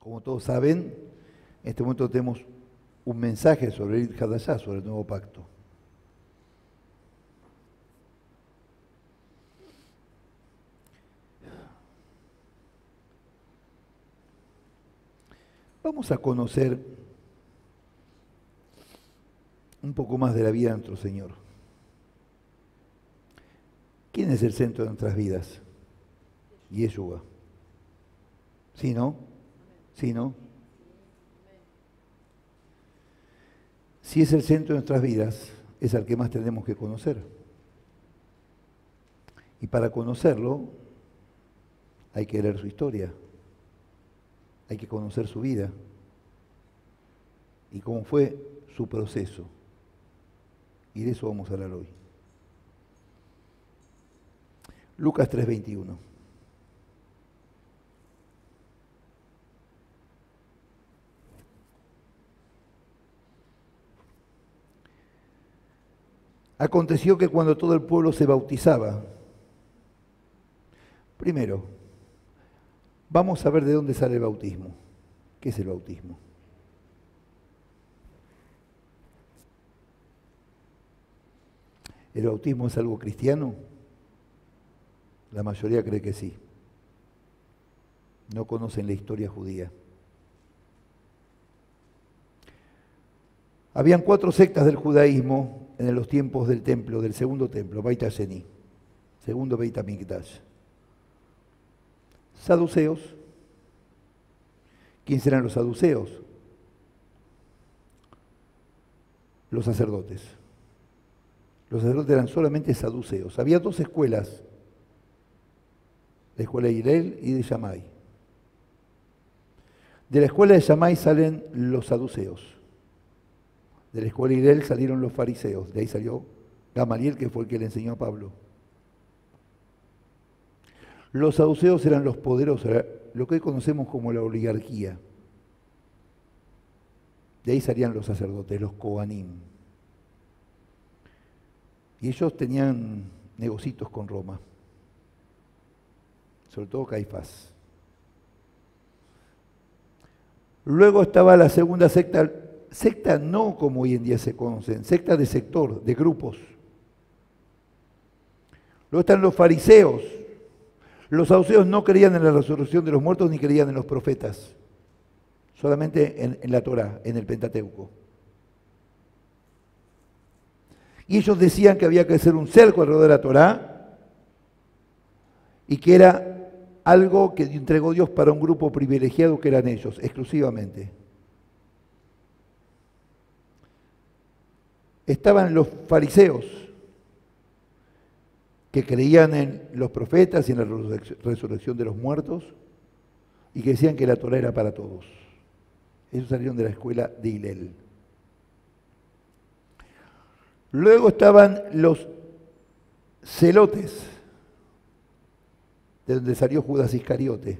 Como todos saben, en este momento tenemos un mensaje sobre el Hadashah, sobre el nuevo pacto. Vamos a conocer un poco más de la vida de nuestro Señor. ¿Quién es el centro de nuestras vidas? Yeshua. ¿Sí, no? ¿Sí, no? Si es el centro de nuestras vidas, es al que más tenemos que conocer. Y para conocerlo, hay que leer su historia. Hay que conocer su vida y cómo fue su proceso. Y de eso vamos a hablar hoy. Lucas 3:21. Aconteció que cuando todo el pueblo se bautizaba, primero, vamos a ver de dónde sale el bautismo. ¿Qué es el bautismo? ¿El bautismo es algo cristiano? La mayoría cree que sí. No conocen la historia judía. Habían 4 sectas del judaísmo en los tiempos del templo, del segundo templo, Beit HaSheni, segundo Beit HaMikdash. Saduceos. ¿Quiénes eran los saduceos? Los sacerdotes. Los sacerdotes eran solamente saduceos. Había 2 escuelas, la escuela de Hillel y de Shammai. De la escuela de Shammai salen los saduceos. De la escuela de Hillel salieron los fariseos. De ahí salió Gamaliel, que fue el que le enseñó a Pablo. Los saduceos eran los poderosos, lo que hoy conocemos como la oligarquía. De ahí salían los sacerdotes, los Kohanim. Y ellos tenían negocios con Roma, sobre todo Caifás. Luego estaba la segunda secta, secta no como hoy en día se conocen, secta de sector, de grupos. Luego están los fariseos. Los saduceos no creían en la resurrección de los muertos ni creían en los profetas, solamente en la Torá, en el Pentateuco. Y ellos decían que había que hacer un cerco alrededor de la Torá y que era algo que entregó Dios para un grupo privilegiado que eran ellos, exclusivamente. Estaban los fariseos, que creían en los profetas y en la resurrección de los muertos y que decían que la Torá era para todos. Ellos salieron de la escuela de Hillel. Luego estaban los celotes, de donde salió Judas Iscariote.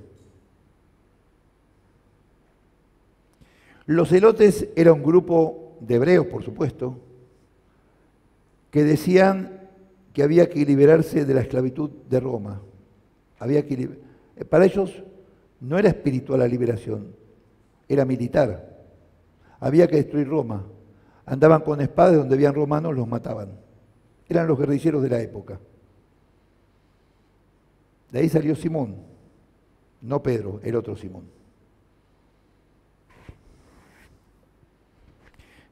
Los celotes era un grupo de hebreos, por supuesto, que decían que había que liberarse de la esclavitud de Roma. Para ellos no era espiritual la liberación, era militar. Había que destruir Roma. Andaban con espadas, donde habían romanos los mataban. Eran los guerrilleros de la época. De ahí salió Simón, no Pedro, el otro Simón.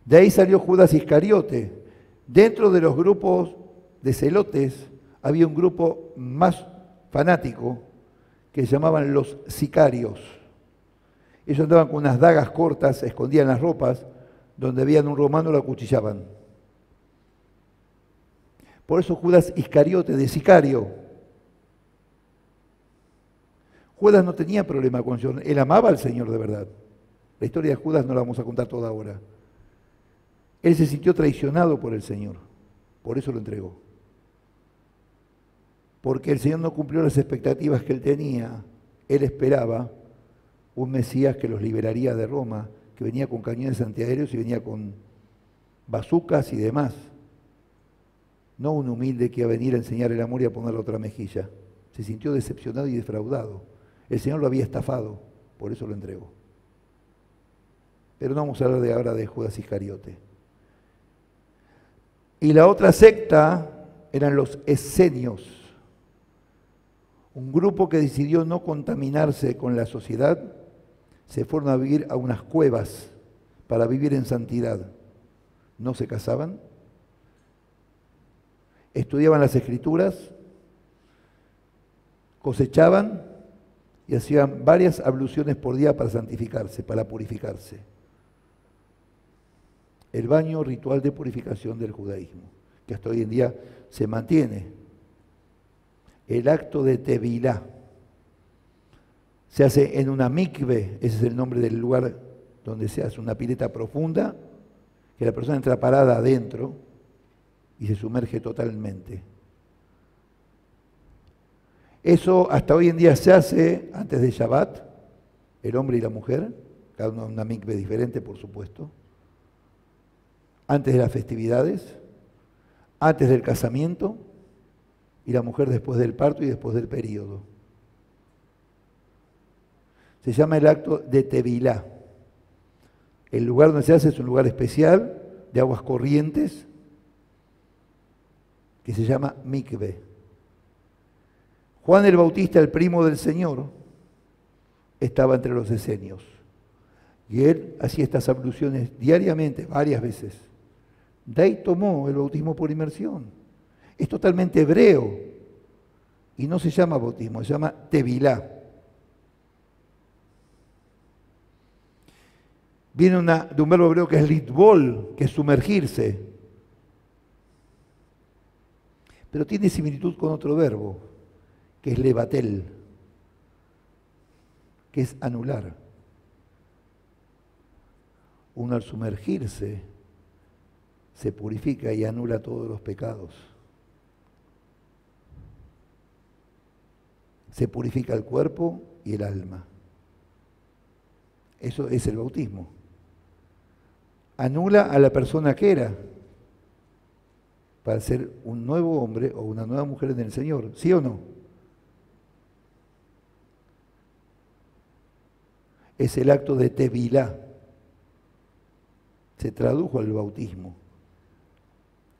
De ahí salió Judas Iscariote. Dentro de los grupos de celotes había un grupo más fanático que se llamaban los sicarios. Ellos andaban con unas dagas cortas, se escondían las ropas, donde veían un romano lo acuchillaban. Por eso Judas Iscariote, de sicario. Judas no tenía problema con Dios, él amaba al Señor de verdad. La historia de Judas no la vamos a contar toda ahora. Él se sintió traicionado por el Señor, por eso lo entregó. Porque el Señor no cumplió las expectativas que él tenía. Él esperaba un Mesías que los liberaría de Roma, que venía con cañones antiaéreos y venía con bazucas y demás. No un humilde que iba a venir a enseñar el amor y a poner la otra mejilla. Se sintió decepcionado y defraudado. El Señor lo había estafado, por eso lo entregó. Pero no vamos a hablar de ahora de Judas Iscariote. Y la otra secta eran los esenios, un grupo que decidió no contaminarse con la sociedad, se fueron a vivir a unas cuevas para vivir en santidad. No se casaban, estudiaban las escrituras, cosechaban y hacían varias abluciones por día para santificarse, para purificarse. El baño ritual de purificación del judaísmo, que hasta hoy en día se mantiene. El acto de tevilá se hace en una mikve, ese es el nombre del lugar donde se hace una pileta profunda, que la persona entra parada adentro y se sumerge totalmente. Eso hasta hoy en día se hace antes de Shabbat, el hombre y la mujer, cada uno en una mikve diferente, por supuesto, antes de las festividades, antes del casamiento, y la mujer después del parto y después del período. Se llama el acto de tevilá. El lugar donde se hace es un lugar especial, de aguas corrientes, que se llama mikve. Juan el Bautista, el primo del Señor, estaba entre los esenios. Y él hacía estas abluciones diariamente, varias veces. De ahí tomó el bautismo por inmersión. Es totalmente hebreo y no se llama bautismo, se llama tevilá. Viene de un verbo hebreo que es litbol, que es sumergirse. Pero tiene similitud con otro verbo, que es levatel, que es anular. Uno al sumergirse se purifica y anula todos los pecados. Se purifica el cuerpo y el alma. Eso es el bautismo. Anula a la persona que era para ser un nuevo hombre o una nueva mujer en el Señor, ¿sí o no? Es el acto de tevilá. Se tradujo al bautismo.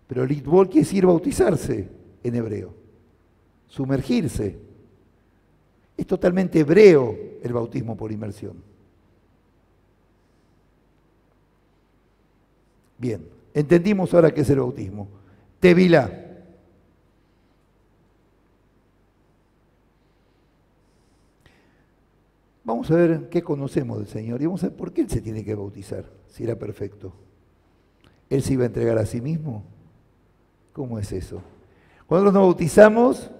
Pero litbol quiere decir bautizarse en hebreo, sumergirse. Es totalmente hebreo el bautismo por inmersión. Bien, entendimos ahora qué es el bautismo. Tevilá. Vamos a ver qué conocemos del Señor y vamos a ver por qué Él se tiene que bautizar, si era perfecto. ¿Él se iba a entregar a sí mismo? ¿Cómo es eso? Cuando nos bautizamos,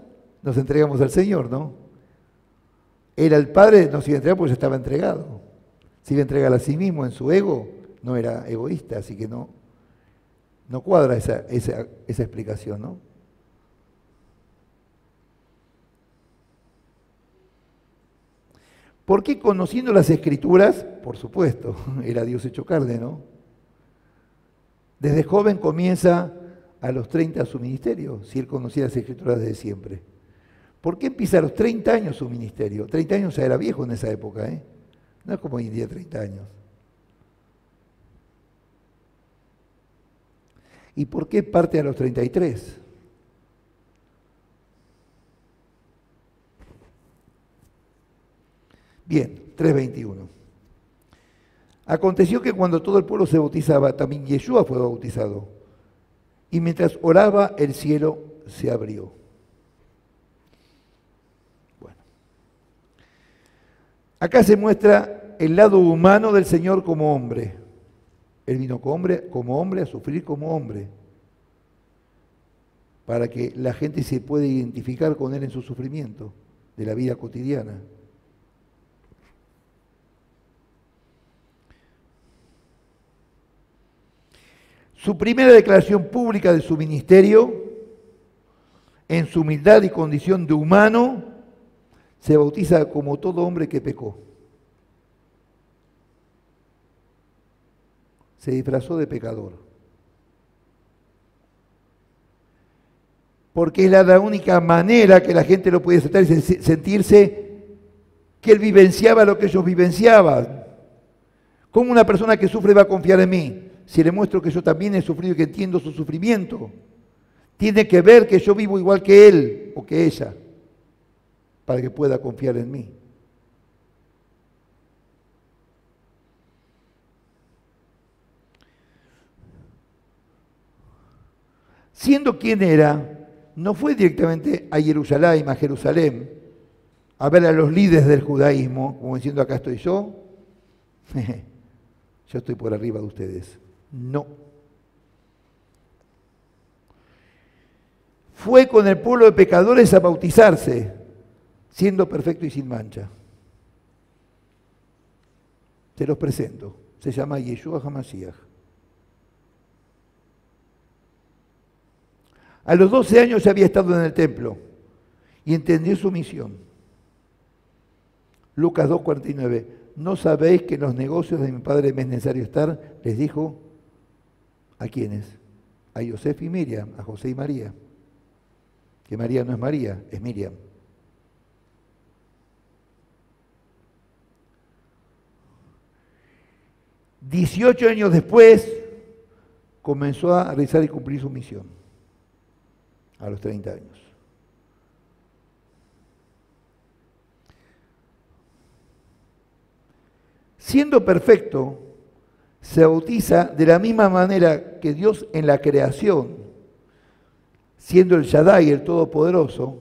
nos entregamos al Señor, ¿no? Era el Padre, no se iba a entregar porque ya estaba entregado. Se iba a entregar a sí mismo en su ego, no era egoísta, así que no cuadra esa explicación, ¿no? ¿Por qué conociendo las Escrituras? Por supuesto, era Dios hecho carne, ¿no? Desde joven comienza a los 30 su ministerio, si él conocía las Escrituras desde siempre. ¿Por qué empieza a los 30 años su ministerio? 30 años ya era viejo en esa época, ¿eh? No es como hoy en día 30 años. ¿Y por qué parte a los 33? Bien, 3:21. Aconteció que cuando todo el pueblo se bautizaba, también Yeshua fue bautizado. Y mientras oraba, el cielo se abrió. Bueno. Acá se muestra el lado humano del Señor como hombre. Él vino como hombre a sufrir como hombre, para que la gente se pueda identificar con Él en su sufrimiento de la vida cotidiana. Su primera declaración pública de su ministerio, en su humildad y condición de humano, se bautiza como todo hombre que pecó. Se disfrazó de pecador. Porque es la única manera que la gente lo puede aceptar y sentirse que él vivenciaba lo que ellos vivenciaban. ¿Cómo una persona que sufre va a confiar en mí? Si le muestro que yo también he sufrido y que entiendo su sufrimiento. Tiene que ver que yo vivo igual que él o que ella, para que pueda confiar en mí. Siendo quien era, no fue directamente a Jerusalén, a ver a los líderes del judaísmo, como diciendo, acá estoy yo, yo estoy por arriba de ustedes. No. Fue con el pueblo de pecadores a bautizarse, siendo perfecto y sin mancha. Se los presento. Se llama Yeshua HaMashiach. A los 12 años ya había estado en el templo y entendió su misión. Lucas 2:49. ¿No sabéis que en los negocios de mi padre me es necesario estar? Les dijo, ¿a quiénes? A Yosef y Miriam, a José y María. Que María no es María, es Miriam. $18 años después comenzó a realizar y cumplir su misión. A los 30 años. Siendo perfecto, se bautiza de la misma manera que Dios en la creación, siendo el Shaddai, el Todopoderoso,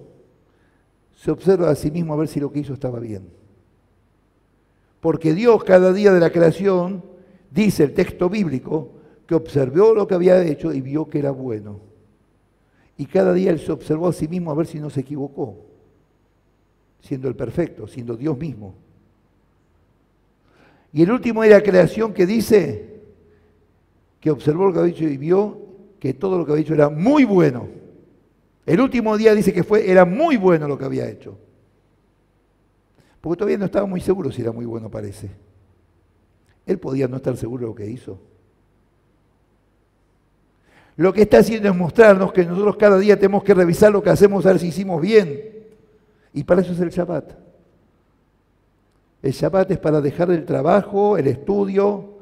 se observa a sí mismo a ver si lo que hizo estaba bien. Porque Dios cada día de la creación, dice el texto bíblico, que observó lo que había hecho y vio que era bueno. Y cada día él se observó a sí mismo a ver si no se equivocó, siendo el perfecto, siendo Dios mismo. Y el último de la creación que dice que observó lo que había hecho y vio que todo lo que había hecho era muy bueno. El último día dice que era muy bueno lo que había hecho. Porque todavía no estaba muy seguro si era muy bueno, parece. Él podía no estar seguro de lo que hizo. Lo que está haciendo es mostrarnos que nosotros cada día tenemos que revisar lo que hacemos, a ver si hicimos bien. Y para eso es el Shabbat. El Shabbat es para dejar el trabajo, el estudio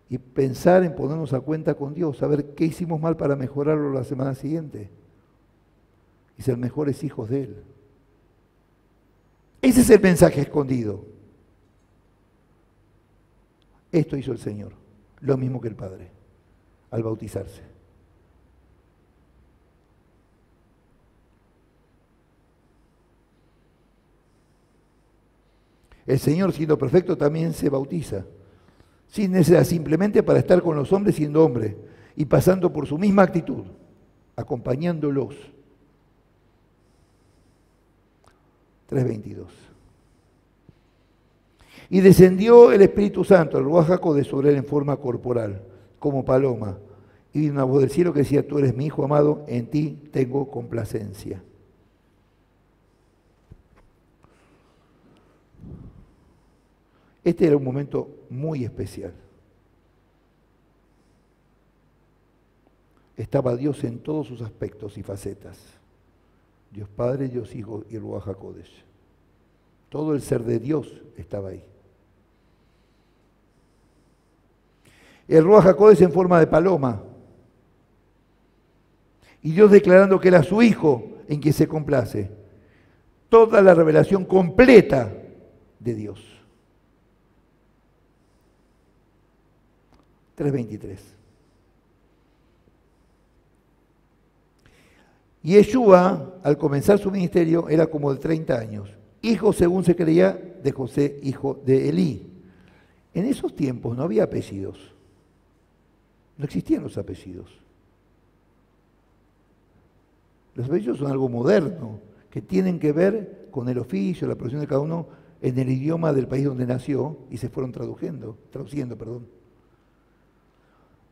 y pensar en ponernos a cuenta con Dios, saber qué hicimos mal para mejorarlo la semana siguiente y ser mejores hijos de Él. Ese es el mensaje escondido. Esto hizo el Señor, lo mismo que el Padre, al bautizarse. El Señor, siendo perfecto, también se bautiza, sin necesidad, simplemente para estar con los hombres siendo hombre y pasando por su misma actitud, acompañándolos. 3:22. Y descendió el Espíritu Santo, el Ruaj HaKodesh, sobre él en forma corporal, como paloma. Y vino una voz del cielo que decía, tú eres mi Hijo amado, en ti tengo complacencia. Este era un momento muy especial. Estaba Dios en todos sus aspectos y facetas. Dios Padre, Dios Hijo y el Ruaj HaKodesh. Todo el ser de Dios estaba ahí. El Ruaj HaKodesh en forma de paloma. Y Dios declarando que era su Hijo en quien se complace. Toda la revelación completa de Dios. 3:23. Yeshua, al comenzar su ministerio, era como de 30 años. Hijo, según se creía, de José, hijo de Elí. En esos tiempos no había apellidos. No existían los apellidos. Los apellidos son algo moderno, que tienen que ver con el oficio, la profesión de cada uno en el idioma del país donde nació y se fueron traduciendo.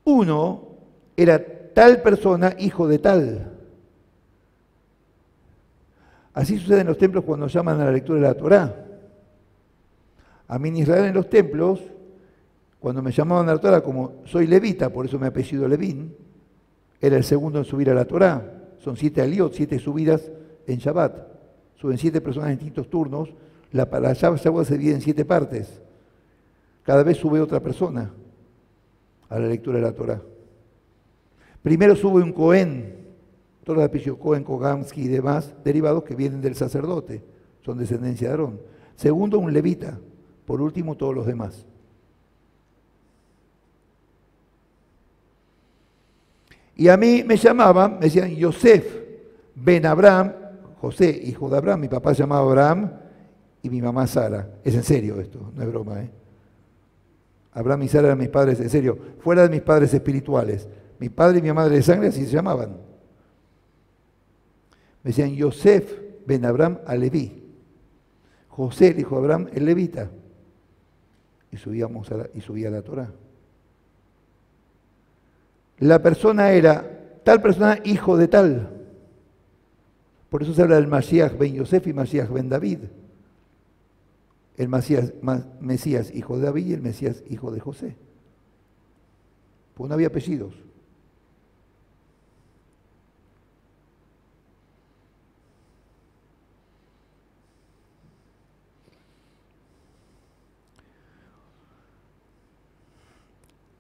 Uno era tal persona, hijo de tal. Así sucede en los templos cuando llaman a la lectura de la Torá. A mí en Israel en los templos, cuando me llamaban a la Torá, como soy levita, por eso me apellido Levín, era el segundo en subir a la Torá. Son 7 aliot, 7 subidas en Shabbat. Suben 7 personas en distintos turnos. La Shabbat se divide en 7 partes. Cada vez sube otra persona a la lectura de la Torá. Primero sube un Cohen, todos los apellidos Cohen, Kogamsky y demás derivados que vienen del sacerdote, son descendencia de Aarón. Segundo, un levita. Por último, todos los demás. Y a mí me llamaban, me decían Yosef ben Abraham, José, hijo de Abraham, mi papá se llamaba Abraham y mi mamá Sara. Es en serio esto, no es broma, ¿eh? Abraham y Sara eran mis padres, en serio, fuera de mis padres espirituales. Mi padre y mi madre de sangre así se llamaban. Me decían Yosef ben Abraham Aleví. José, el hijo de Abraham, el levita. Y subía a la Torá. La persona era, tal persona, hijo de tal. Por eso se habla del Mashiach ben Yosef y Mashiach ben David. El Mesías hijo de David y el Mesías hijo de José. Pues no había apellidos.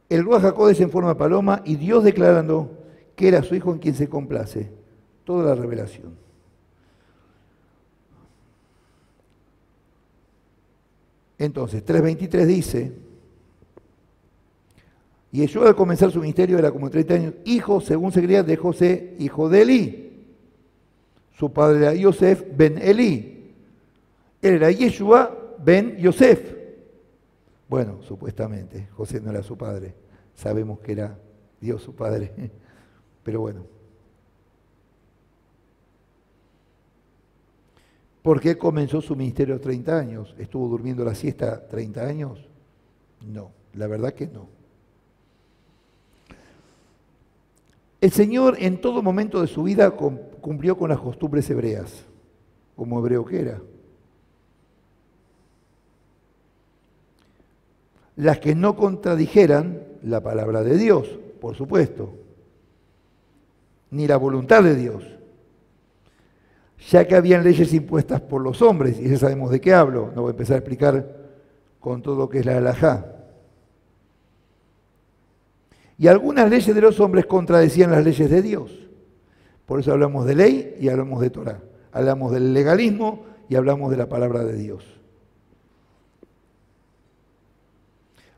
El Ruach HaKodesh en forma de paloma y Dios declarando que era su hijo en quien se complace. Toda la revelación. Entonces, 3.23 dice, y Yeshua al comenzar su ministerio era como 30 años, hijo, según se creía, de José, hijo de Elí. Su padre era Yosef ben Elí. Él era Yeshua ben Yosef. Bueno, supuestamente, José no era su padre. Sabemos que era Dios su padre. Pero bueno. ¿Por qué comenzó su ministerio a 30 años? ¿Estuvo durmiendo la siesta 30 años? No, la verdad que no. El Señor en todo momento de su vida cumplió con las costumbres hebreas, como hebreo que era. Las que no contradijeran la palabra de Dios, por supuesto, ni la voluntad de Dios, ya que habían leyes impuestas por los hombres, y ya sabemos de qué hablo, no voy a empezar a explicar con todo lo que es la halajá. Y algunas leyes de los hombres contradecían las leyes de Dios. Por eso hablamos de ley y hablamos de Torá. Hablamos del legalismo y hablamos de la palabra de Dios.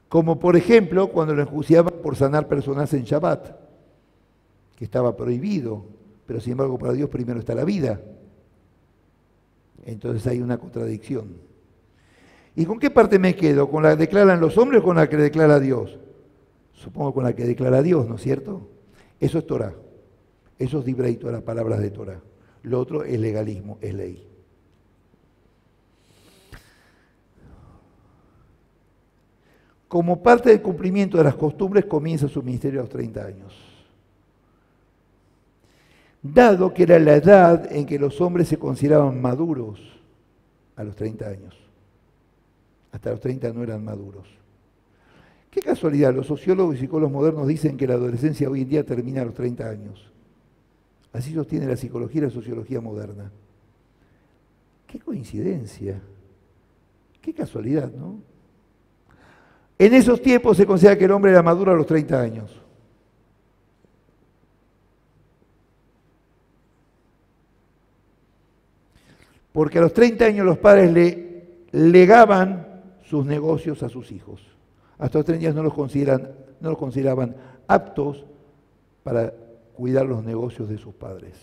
Como por ejemplo, cuando lo enjuiciaban por sanar personas en Shabbat, que estaba prohibido, pero sin embargo para Dios primero está la vida. Entonces hay una contradicción. ¿Y con qué parte me quedo? ¿Con la que declaran los hombres o con la que declara Dios? Supongo con la que declara Dios, ¿no es cierto? Eso es Torah. Eso es Divrei Torah, palabras de Torah. Lo otro es legalismo, es ley. Como parte del cumplimiento de las costumbres, comienza su ministerio a los 30 años. Dado que era la edad en que los hombres se consideraban maduros a los 30 años. Hasta los 30 no eran maduros. Qué casualidad, los sociólogos y psicólogos modernos dicen que la adolescencia hoy en día termina a los 30 años. Así sostiene la psicología y la sociología moderna. Qué coincidencia, qué casualidad, ¿no? En esos tiempos se considera que el hombre era maduro a los 30 años. Porque a los 30 años los padres le legaban sus negocios a sus hijos. Hasta los 30 años no los consideraban aptos para cuidar los negocios de sus padres.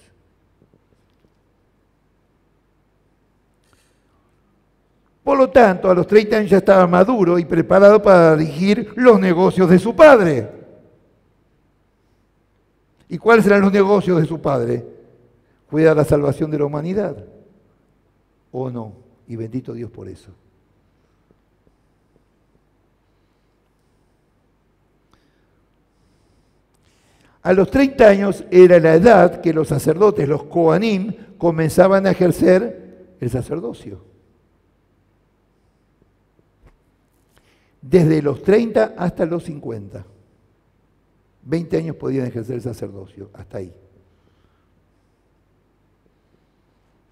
Por lo tanto, a los 30 años ya estaba maduro y preparado para dirigir los negocios de su padre. ¿Y cuáles eran los negocios de su padre? Cuidar la salvación de la humanidad. ¿O no? Y bendito Dios por eso. A los 30 años era la edad que los sacerdotes, los Kohanim, comenzaban a ejercer el sacerdocio. Desde los 30 hasta los 50. 20 años podían ejercer el sacerdocio, hasta ahí.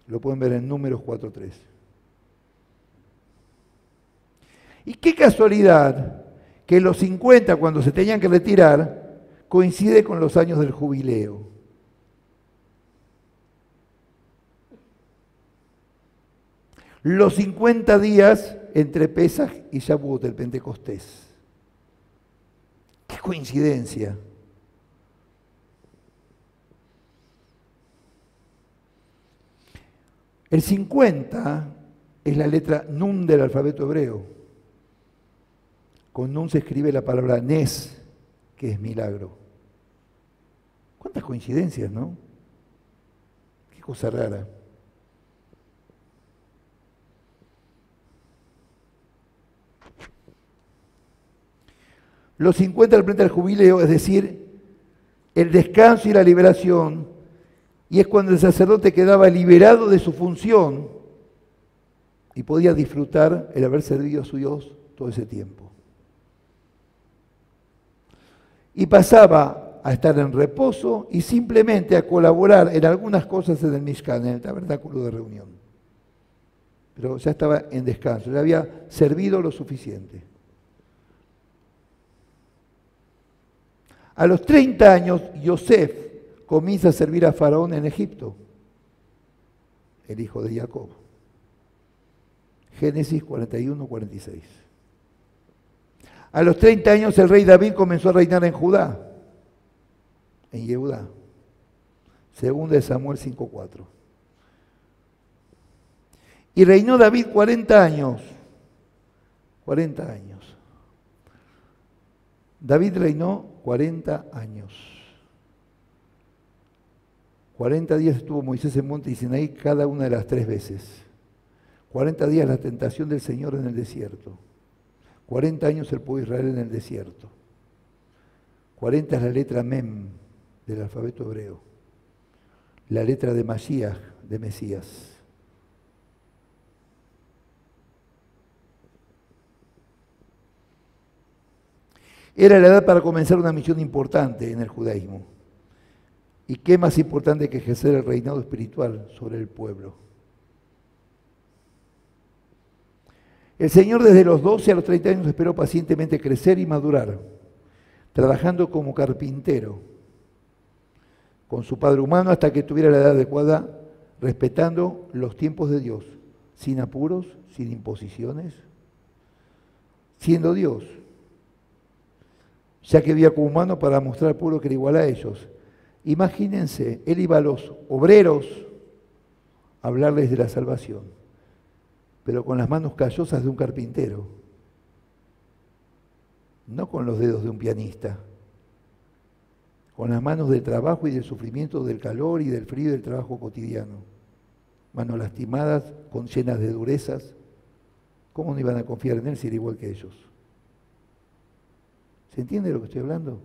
Lo pueden ver en Números 4.3. Y qué casualidad que los 50, cuando se tenían que retirar, coincide con los años del jubileo. Los 50 días entre Pesaj y Shavuot, el Pentecostés. ¡Qué coincidencia! El 50 es la letra Nun del alfabeto hebreo. Con Nun se escribe la palabra Nes, que es milagro. ¿Cuántas coincidencias, no? Qué cosa rara. Los 50 representa el jubileo, es decir, el descanso y la liberación, y es cuando el sacerdote quedaba liberado de su función y podía disfrutar el haber servido a su Dios todo ese tiempo. Y pasaba a estar en reposo y simplemente a colaborar en algunas cosas en el Mishkan, en el tabernáculo de reunión. Pero ya estaba en descanso, ya había servido lo suficiente. A los 30 años, Yosef comienza a servir a Faraón en Egipto, el hijo de Jacob. Génesis 41-46. A los 30 años el rey David comenzó a reinar en Judá, en Yehudá. Segunda de Samuel 5:4. Y reinó David 40 años. 40 años. David reinó 40 años. 40 días estuvo Moisés en monte Sinaí cada una de las 3 veces. 40 días la tentación del Señor en el desierto. 40 años el pueblo de Israel en el desierto. 40 es la letra Mem del alfabeto hebreo. La letra de Mashiach, de Mesías. Era la edad para comenzar una misión importante en el judaísmo. ¿Y qué más importante que ejercer el reinado espiritual sobre el pueblo? El Señor desde los 12 a los 30 años esperó pacientemente crecer y madurar, trabajando como carpintero con su padre humano hasta que tuviera la edad adecuada, respetando los tiempos de Dios, sin apuros, sin imposiciones, siendo Dios, ya que vivía como humano para mostrar al pueblo que era igual a ellos. Imagínense, él iba a los obreros a hablarles de la salvación, pero con las manos callosas de un carpintero, no con los dedos de un pianista, con las manos del trabajo y del sufrimiento, del calor y del frío y del trabajo cotidiano. Manos lastimadas, con llenas de durezas. ¿Cómo no iban a confiar en él si era igual que ellos? ¿Se entiende lo que estoy hablando?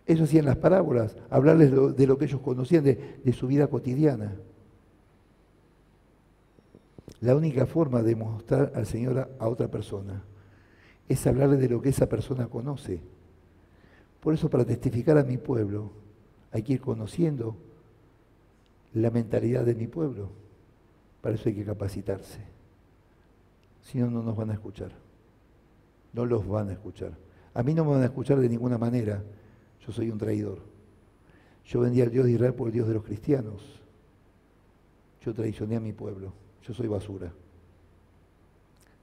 Eso hacían las parábolas, hablarles de lo que ellos conocían, de su vida cotidiana. La única forma de mostrar al Señor a otra persona es hablarle de lo que esa persona conoce. Por eso, para testificar a mi pueblo, hay que ir conociendo la mentalidad de mi pueblo. Para eso hay que capacitarse. Si no, no nos van a escuchar. No los van a escuchar. A mí no me van a escuchar de ninguna manera. Yo soy un traidor. Yo vendí al Dios de Israel por el Dios de los cristianos. Yo traicioné a mi pueblo. Yo soy basura.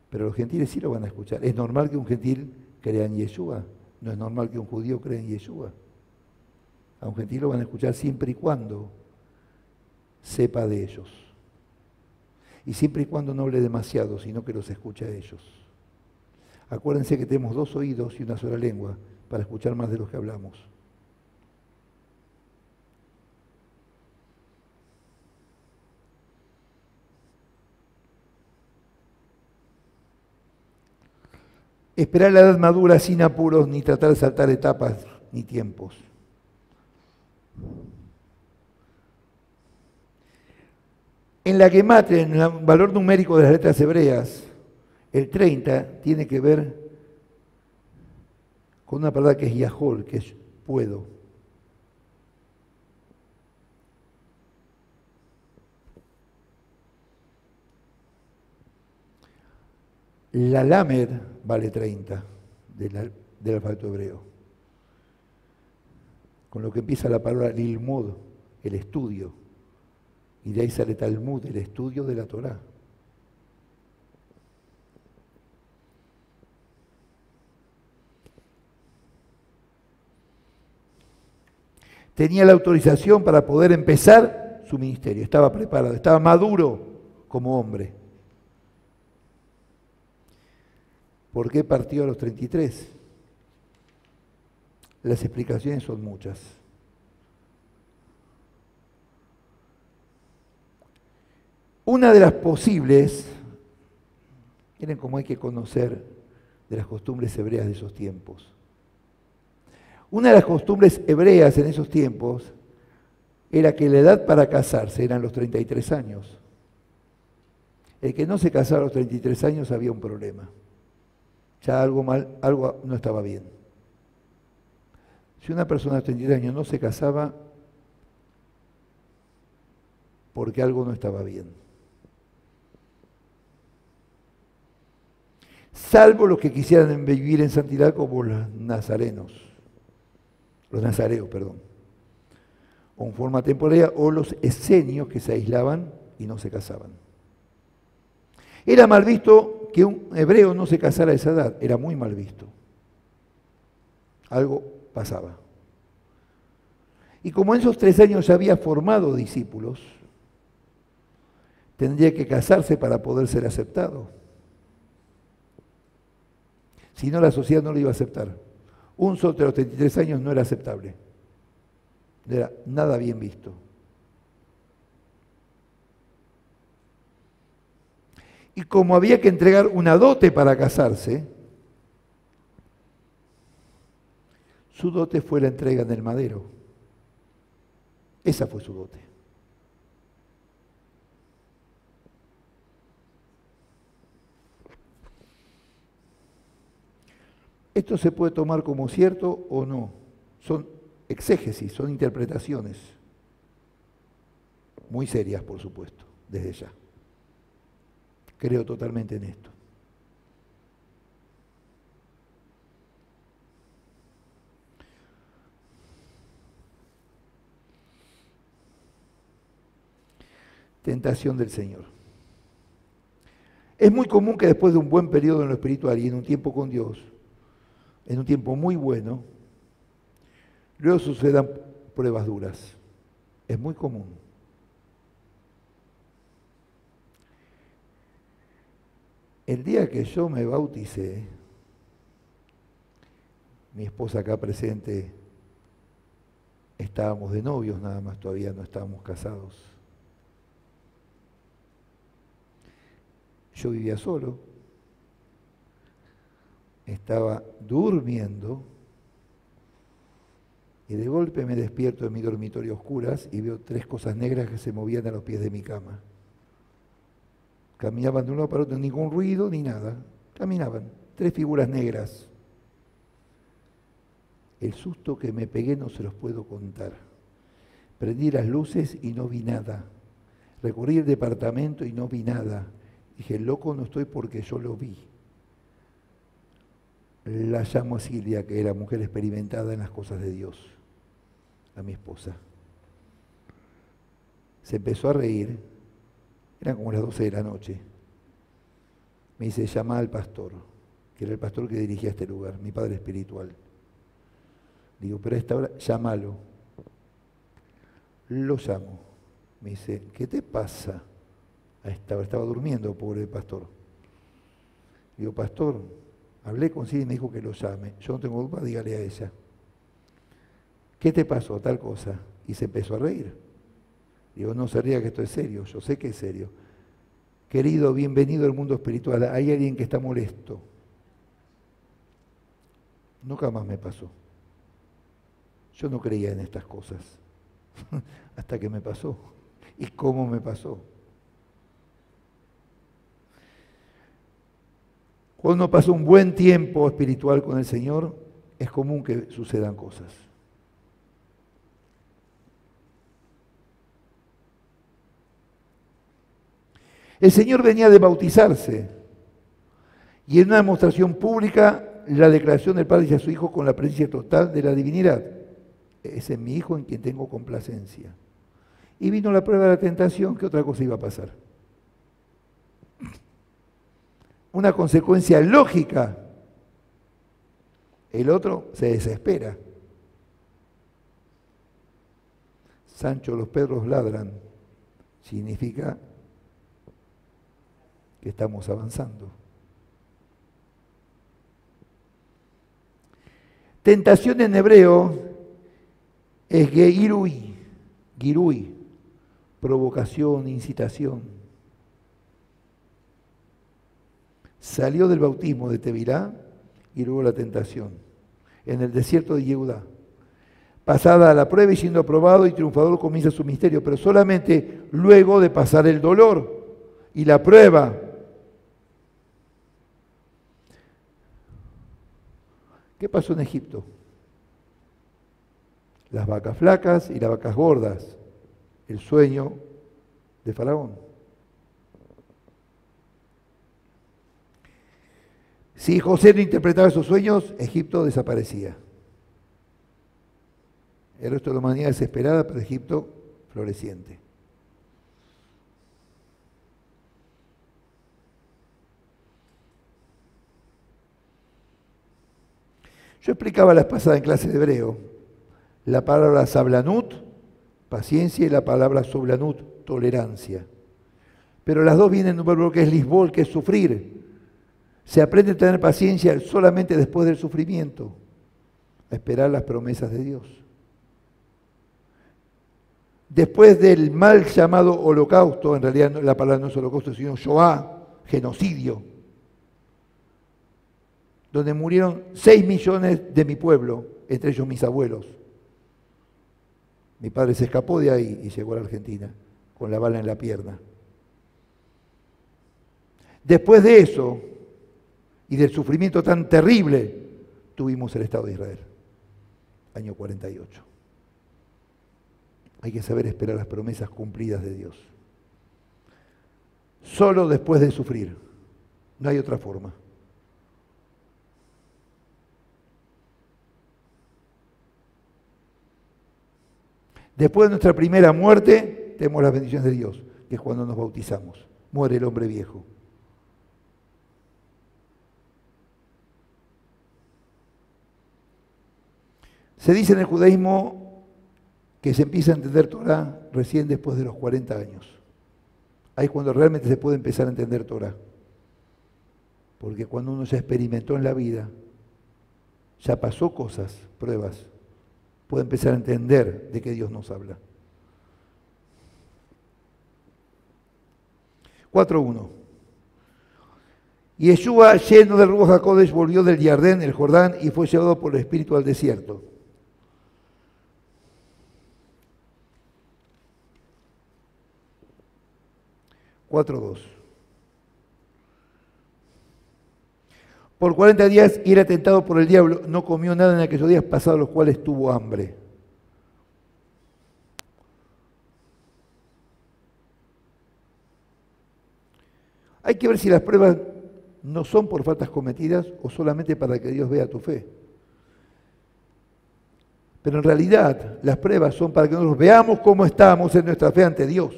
Pero los gentiles sí lo van a escuchar. ¿Es normal que un gentil crea en Yeshua? No es normal que un judío crea en Yeshua. A un gentil lo van a escuchar siempre y cuando sepa de ellos. Y siempre y cuando no hable demasiado, sino que los escuche a ellos. Acuérdense que tenemos 2 oídos y una sola lengua para escuchar más de los que hablamos. Esperar la edad madura sin apuros, ni tratar de saltar etapas ni tiempos. En la gematria, en el valor numérico de las letras hebreas, el 30 tiene que ver con una palabra que es yahol, que es puedo. La lamed vale 30 del alfabeto hebreo. Con lo que empieza la palabra lilmud, el estudio. Y de ahí sale Talmud, el estudio de la Torá. Tenía la autorización para poder empezar su ministerio. Estaba preparado, estaba maduro como hombre. ¿Por qué partió a los 33? Las explicaciones son muchas. Una de las posibles, miren cómo hay que conocer de las costumbres hebreas de esos tiempos. Una de las costumbres hebreas en esos tiempos era que la edad para casarse eran los 33 años. El que no se casaba a los 33 años había un problema. Ya algo no estaba bien. Si una persona de 33 años no se casaba, porque algo no estaba bien. Salvo los que quisieran vivir en santidad como los nazareos, o en forma temporaria, o los esenios que se aislaban y no se casaban. Era mal visto que un hebreo no se casara a esa edad, era muy mal visto. Algo pasaba. Y como en esos 3 años ya había formado discípulos, tendría que casarse para poder ser aceptado. Si no, la sociedad no lo iba a aceptar. Un soltero de los 33 años no era aceptable. No era nada bien visto. Y como había que entregar una dote para casarse, su dote fue la entrega en el madero. Esa fue su dote. Esto se puede tomar como cierto o no. Son exégesis, son interpretaciones. Muy serias, por supuesto, desde ya. Creo totalmente en esto. Tentación del Señor. Es muy común que después de un buen periodo en lo espiritual y en un tiempo con Dios, en un tiempo muy bueno, luego sucedan pruebas duras. Es muy común. El día que yo me bauticé, mi esposa acá presente, estábamos de novios nada más, todavía no estábamos casados. Yo vivía solo, estaba durmiendo y de golpe me despierto en mi dormitorio a oscuras y veo 3 cosas negras que se movían a los pies de mi cama. Caminaban de un lado para otro, ningún ruido ni nada. Caminaban, 3 figuras negras. El susto que me pegué no se los puedo contar. Prendí las luces y no vi nada. Recorrí el departamento y no vi nada. Dije, loco no estoy porque yo lo vi. La llamo a Silvia, que era mujer experimentada en las cosas de Dios, a mi esposa. Se empezó a reír. Eran como las 12 de la noche. Me dice, llama al pastor, que era el pastor que dirigía este lugar, mi padre espiritual. Digo, pero a esta hora, llámalo. Lo llamo. Me dice, ¿qué te pasa? A esta hora estaba durmiendo, pobre pastor. Digo, pastor, hablé con Silvia y me dijo que lo llame. Yo no tengo culpa, dígale a ella. ¿Qué te pasó? Tal cosa. Y se empezó a reír. Digo, no se ría que esto es serio, yo sé que es serio. Querido, bienvenido al mundo espiritual. Hay alguien que está molesto. Nunca más me pasó. Yo no creía en estas cosas. Hasta que me pasó. ¿Y cómo me pasó? Cuando uno pasa un buen tiempo espiritual con el Señor, es común que sucedan cosas. El Señor venía de bautizarse y en una demostración pública la declaración del Padre hacia su Hijo con la presencia total de la divinidad. Ese es mi Hijo en quien tengo complacencia. Y vino la prueba de la tentación, ¿qué otra cosa iba a pasar? Una consecuencia lógica. El otro se desespera. Sancho, los perros ladran. Significa que estamos avanzando. Tentación en hebreo es girui, provocación, incitación. Salió del bautismo de Tevilá y luego la tentación, en el desierto de Yehudá. Pasada la prueba y siendo aprobado y triunfador comienza su misterio, pero solamente luego de pasar el dolor y la prueba. ¿Qué pasó en Egipto? Las vacas flacas y las vacas gordas, el sueño de Faraón. Si José no interpretaba esos sueños, Egipto desaparecía. El resto de la humanidad desesperada, pero Egipto floreciente. Yo explicaba la vez pasada en clase de hebreo la palabra sablanut, paciencia, y la palabra soblanut, tolerancia. Pero las dos vienen de un verbo que es lisbol, que es sufrir. Se aprende a tener paciencia solamente después del sufrimiento, a esperar las promesas de Dios. Después del mal llamado holocausto, en realidad la palabra no es holocausto, sino Shoah, genocidio, donde murieron 6 millones de mi pueblo, entre ellos mis abuelos. Mi padre se escapó de ahí y llegó a la Argentina, con la bala en la pierna. Después de eso, y del sufrimiento tan terrible, tuvimos el Estado de Israel, año 48. Hay que saber esperar las promesas cumplidas de Dios. Solo después de sufrir, no hay otra forma. Después de nuestra primera muerte, tenemos las bendiciones de Dios, que es cuando nos bautizamos. Muere el hombre viejo. Se dice en el judaísmo que se empieza a entender Torah recién después de los 40 años. Ahí es cuando realmente se puede empezar a entender Torah. Porque cuando uno ya experimentó en la vida, ya pasó cosas, pruebas, puede empezar a entender de qué Dios nos habla. 4.1. Y Yeshua, lleno del Ruach HaKodesh, volvió del Jardín, el Jordán, y fue llevado por el Espíritu al desierto. Por 40 días y era tentado por el diablo, no comió nada en aquellos días pasados los cuales tuvo hambre. Hay que ver si las pruebas no son por faltas cometidas o solamente para que Dios vea tu fe. Pero en realidad las pruebas son para que nosotros veamos cómo estamos en nuestra fe ante Dios.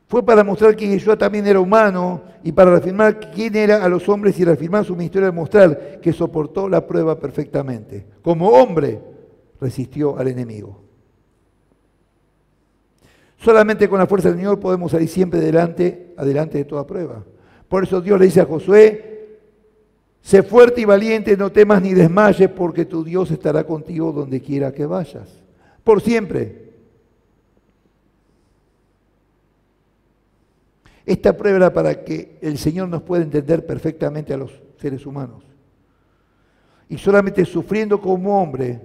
Fue para mostrar que Yeshua también era humano y para reafirmar quién era a los hombres y reafirmar su ministerio de mostrar que soportó la prueba perfectamente. Como hombre resistió al enemigo. Solamente con la fuerza del Señor podemos salir siempre adelante de toda prueba. Por eso Dios le dice a Josué, sé fuerte y valiente, no temas ni desmayes, porque tu Dios estará contigo donde quiera que vayas. Por siempre. Esta prueba era para que el Señor nos pueda entender perfectamente a los seres humanos. Y solamente sufriendo como hombre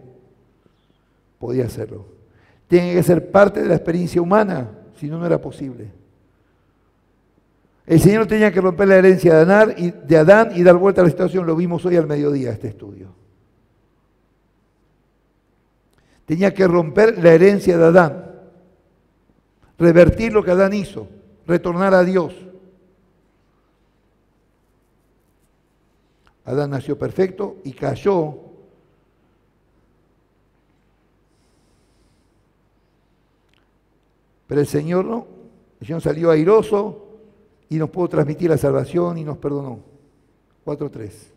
podía hacerlo. Tiene que ser parte de la experiencia humana, si no, no era posible. El Señor tenía que romper la herencia de Adán y dar vuelta a la situación. Lo vimos hoy al mediodía, este estudio. Tenía que romper la herencia de Adán. revertir lo que Adán hizo, retornar a Dios. Adán nació perfecto y cayó. Pero el Señor no. El Señor salió airoso y nos pudo transmitir la salvación y nos perdonó. 4:3.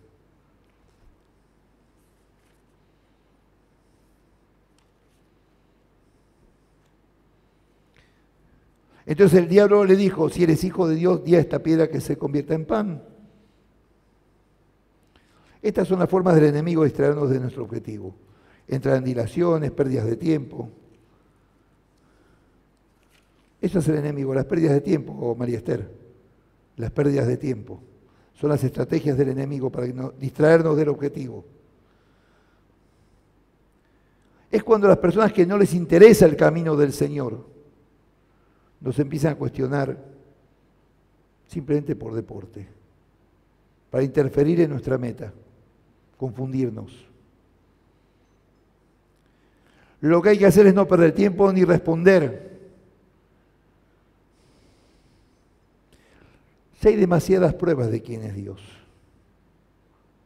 Entonces el diablo le dijo, si eres hijo de Dios, di a esta piedra que se convierta en pan. Estas son las formas del enemigo de distraernos de nuestro objetivo. Entrar en dilaciones, pérdidas de tiempo. Eso es el enemigo, las pérdidas de tiempo, María Esther. Las pérdidas de tiempo. Son las estrategias del enemigo para distraernos del objetivo. Es cuando las personas que no les interesa el camino del Señor nos empiezan a cuestionar simplemente por deporte, para interferir en nuestra meta, confundirnos. Lo que hay que hacer es no perder tiempo ni responder. Si hay demasiadas pruebas de quién es Dios,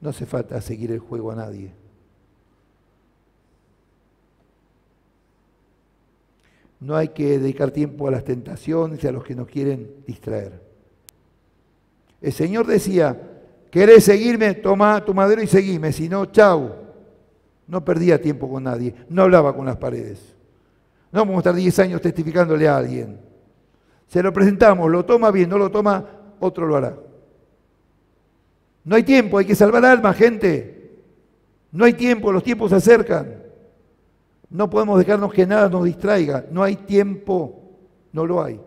no hace falta seguir el juego a nadie. No hay que dedicar tiempo a las tentaciones y a los que nos quieren distraer. El Señor decía, ¿querés seguirme? Toma tu madero y seguime, si no, chau. No perdía tiempo con nadie, no hablaba con las paredes. No vamos a estar 10 años testificándole a alguien. Se lo presentamos, lo toma bien, no lo toma, otro lo hará. No hay tiempo, hay que salvar almas, gente. No hay tiempo, los tiempos se acercan. No podemos dejarnos que nada nos distraiga. No hay tiempo, no lo hay.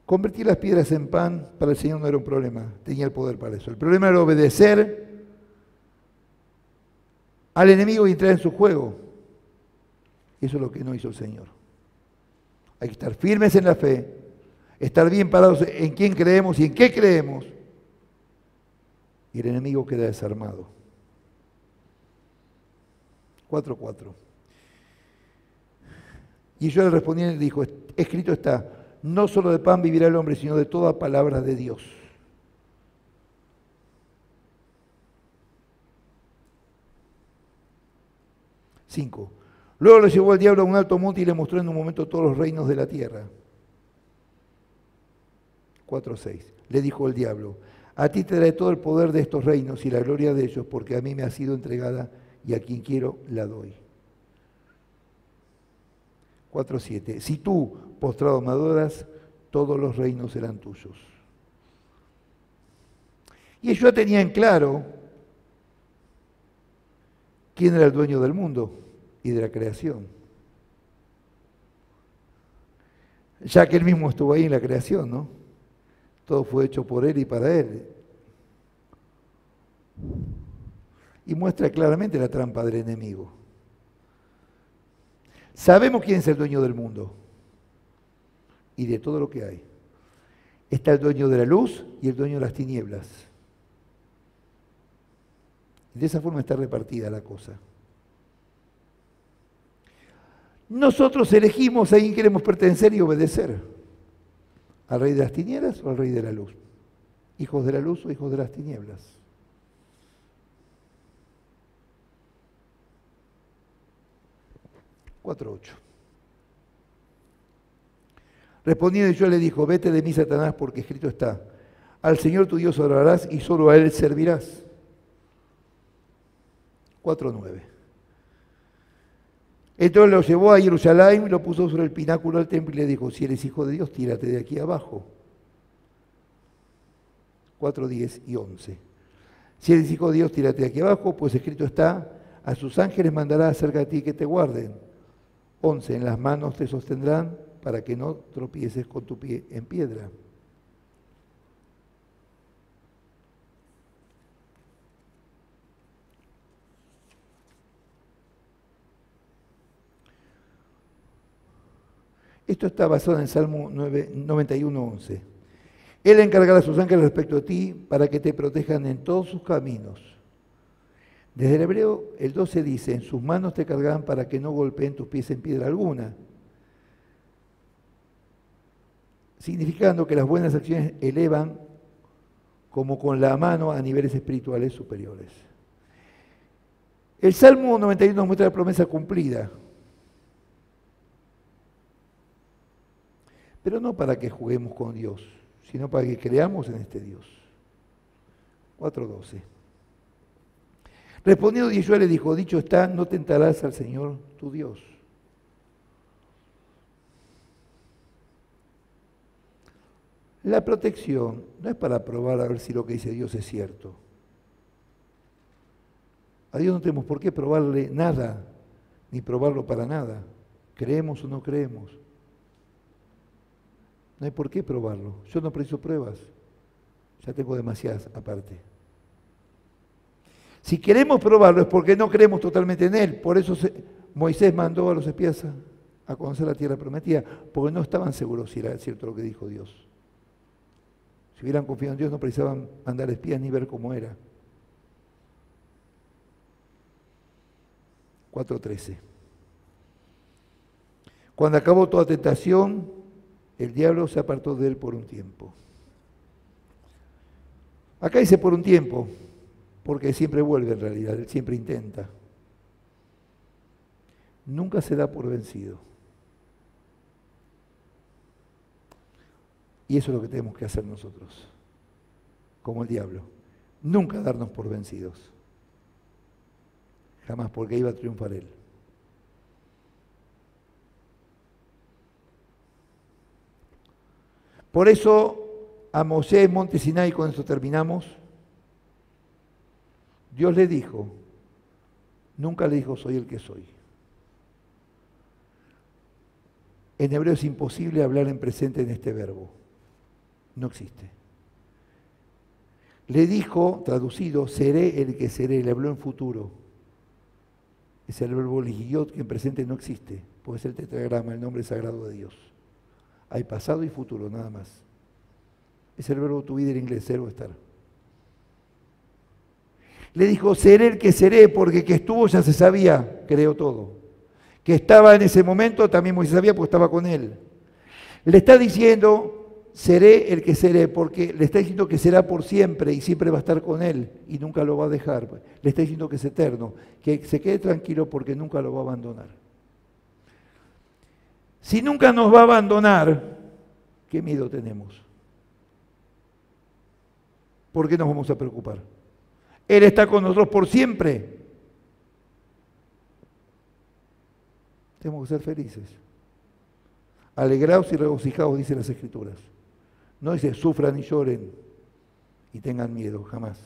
Convertir las piedras en pan para el Señor no era un problema, tenía el poder para eso. El problema era obedecer al enemigo y entrar en su juego. Eso es lo que no hizo el Señor. Hay que estar firmes en la fe, estar bien parados en quién creemos y en qué creemos. Y el enemigo queda desarmado. 4:4. Y yo le respondí y le dijo, escrito está, no solo de pan vivirá el hombre, sino de toda palabra de Dios. Cinco. Luego lo llevó el diablo a un alto monte y le mostró en un momento todos los reinos de la tierra. 4:6. Le dijo el diablo, a ti te daré todo el poder de estos reinos y la gloria de ellos, porque a mí me ha sido entregada y a quien quiero la doy. 4:7. Si tú, postrado me adoras, todos los reinos serán tuyos. Y ellos ya tenían claro quién era el dueño del mundo y de la creación. Ya que él mismo estuvo ahí en la creación, ¿no? Todo fue hecho por él y para él. Y muestra claramente la trampa del enemigo. Sabemos quién es el dueño del mundo y de todo lo que hay. Está el dueño de la luz y el dueño de las tinieblas. De esa forma está repartida la cosa. Nosotros elegimos a quién queremos pertenecer y obedecer. ¿Al rey de las tinieblas o al rey de la luz? ¿Hijos de la luz o hijos de las tinieblas? 4:8. Respondiendo yo le dijo, vete de mí, Satanás, porque escrito está, al Señor tu Dios adorarás y solo a Él servirás. 4:9. Entonces lo llevó a Jerusalén y lo puso sobre el pináculo del templo y le dijo, si eres hijo de Dios, tírate de aquí abajo. 4:10 y 11. Si eres hijo de Dios, tírate de aquí abajo, pues escrito está, a sus ángeles mandará acerca de ti que te guarden. 11. En las manos te sostendrán para que no tropieces con tu pie en piedra. Esto está basado en el Salmo 91:11. Él encargará a sus ángeles respecto a ti para que te protejan en todos sus caminos. Desde el Hebreo, el 12 dice, en sus manos te cargaban para que no golpeen tus pies en piedra alguna, significando que las buenas acciones elevan como con la mano a niveles espirituales superiores. El Salmo 91 nos muestra la promesa cumplida, pero no para que juguemos con Dios, sino para que creamos en este Dios. 4:12. Respondiendo Yeshua le dijo, dicho está, no tentarás al Señor tu Dios. La protección no es para probar a ver si lo que dice Dios es cierto. A Dios no tenemos por qué probarle nada, ni probarlo para nada. Creemos o no creemos. No hay por qué probarlo. Yo no preciso pruebas. Ya tengo demasiadas aparte. Si queremos probarlo es porque no creemos totalmente en Él. Por eso Moisés mandó a los espías a conocer la tierra prometida, porque no estaban seguros si era cierto lo que dijo Dios. Si hubieran confiado en Dios no precisaban mandar espías ni ver cómo era. 4:13. Cuando acabó toda tentación, el diablo se apartó de él por un tiempo. Acá dice por un tiempo, porque siempre vuelve en realidad, él siempre intenta. Nunca se da por vencido. Y eso es lo que tenemos que hacer nosotros, como el diablo. Nunca darnos por vencidos. Jamás, porque ahí va a triunfar él. Por eso a Moisés en Monte Sinai, con esto terminamos, Dios le dijo, nunca le dijo soy el que soy. En hebreo es imposible hablar en presente en este verbo. No existe. Le dijo, traducido, seré el que seré, le habló en futuro. Es el verbo ligiot que en presente no existe, porque es el tetragrama, el nombre sagrado de Dios. Hay pasado y futuro, nada más. Es el verbo to be en inglés, ser o estar. Le dijo, seré el que seré, porque que estuvo ya se sabía, creó todo. Que estaba en ese momento también Moisés sabía, porque estaba con él. Le está diciendo, seré el que seré, porque le está diciendo que será por siempre y siempre va a estar con él y nunca lo va a dejar. Le está diciendo que es eterno, que se quede tranquilo porque nunca lo va a abandonar. Si nunca nos va a abandonar, ¿qué miedo tenemos? ¿Por qué nos vamos a preocupar? Él está con nosotros por siempre. Tenemos que ser felices. Alegraos y regocijaos, dicen las Escrituras. No dice sufran y lloren y tengan miedo, jamás.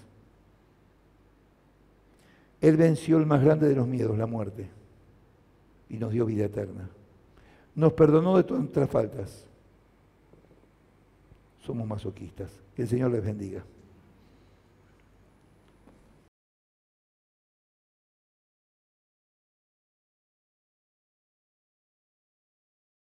Él venció el más grande de los miedos, la muerte, y nos dio vida eterna. Nos perdonó de todas nuestras faltas. Somos masoquistas. Que el Señor les bendiga.